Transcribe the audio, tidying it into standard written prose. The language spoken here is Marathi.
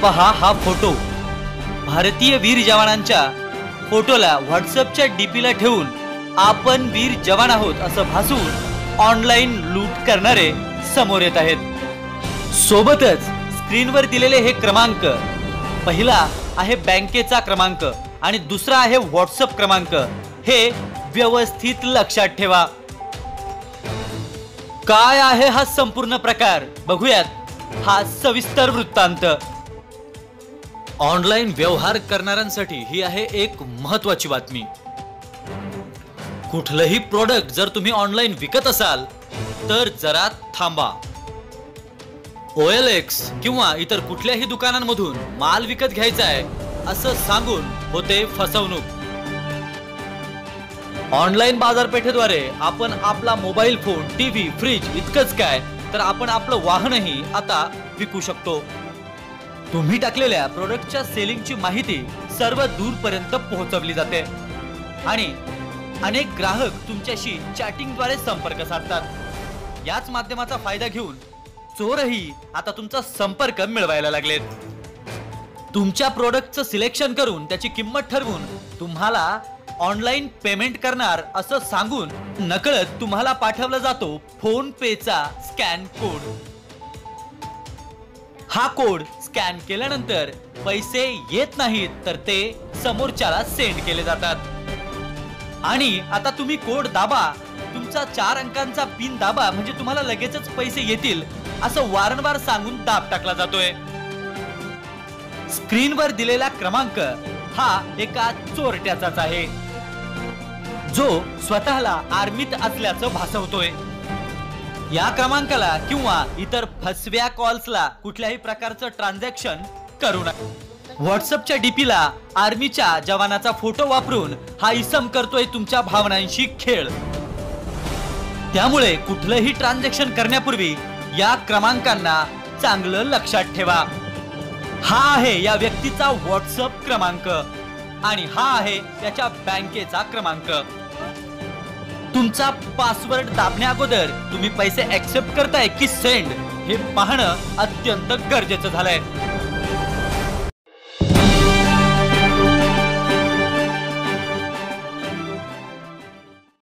पहा हा फोटो। भारतीय वीर जवानांच्या फोटोला व्हॉट्सअपच्या डीपीला ठेवून आपण वीर जवान आहोत असं भासवून ऑनलाईन लूट करणारे समोर येत आहेत। सोबतच स्क्रीनवर दिलेले हे क्रमांक, पहिला आहे बँकेचा क्रमांक आणि दुसरा आहे व्हॉट्सअप क्रमांक, हे व्यवस्थित लक्षात ठेवा। काय आहे हा संपूर्ण प्रकार बघूयात हा सविस्तर वृत्तांत। ऑनलाईन व्यवहार करणाऱ्यांसाठी ही आहे एक महत्त्वाची बातमी। कुठलंही प्रोडक्ट जर तुम्ही ऑनलाईन विकत असाल तर जरा थांबा। OLX किंवा इतर कुठल्याही दुकानांमधून माल विकत घ्यायचा आहे असं सांगून होते फसवणूक। ऑनलाईन बाजारपेठेद्वारे आपण आपला मोबाईल फोन, टीव्ही, फ्रीज इतकंच काय तर आपण आपलं वाहनही आता विकू शकतो। तुम्ही टाकलेल्या प्रोडक्टच्या सेलिंगची माहिती सर्व दूरपर्यंत पोहोचवली जाते आणि अनेक ग्राहक तुमच्याशी चॅटिंगद्वारे संपर्क साधतात। याच माध्यमाचा फायदा घेऊन चोरही आता तुमचा संपर्क मिळवायला लागलेत। तुमच्या प्रोडक्टचं सिलेक्शन करून त्याची किंमत ठरवून तुम्हाला ऑनलाईन पेमेंट करणार असं सांगून नकळत तुम्हाला पाठवला जातो फोन पेचा स्कॅन कोड। हा कोड स्कॅन केल्यानंतर पैसे येत नाहीत तर ते समोरच्याला सेंड केले जातात आणि आता तुम्ही कोड दाबा, तुमचा 4 अंकांचा पिन दाबा म्हणजे तुम्हाला लगेचच पैसे येतील असं वारंवार सांगून दाब टाकला जातोय। स्क्रीनवर दिलेला क्रमांक हा एका चोरट्याचाच आहे जो स्वतःला आर्मीत असल्याचं भासवतोय। या क्रमांकाला किंवा इतर फसव्या कॉल्सला कुठल्याही प्रकारचं ट्रान्झॅक्शन करू नका। व्हॉट्सअपच्या डीपीला आर्मीच्या जवानाचा फोटो वापरून हा इसम करतोय तुमच्या भावनांशी खेळ। त्यामुळे कुठलंही ट्रान्झॅक्शन करण्यापूर्वी या क्रमांकांना चांगलं लक्षात ठेवा। हा आहे या व्यक्तीचा व्हॉट्सअप क्रमांक आणि हा आहे त्याच्या बँकेचा क्रमांक। तुमचा पासवर्ड दाबण्या अगोदर तुम्ही पैसे ऍक्सेप्ट करताय की सेंड हे पाहणं अत्यंत गरजेचं झालंय।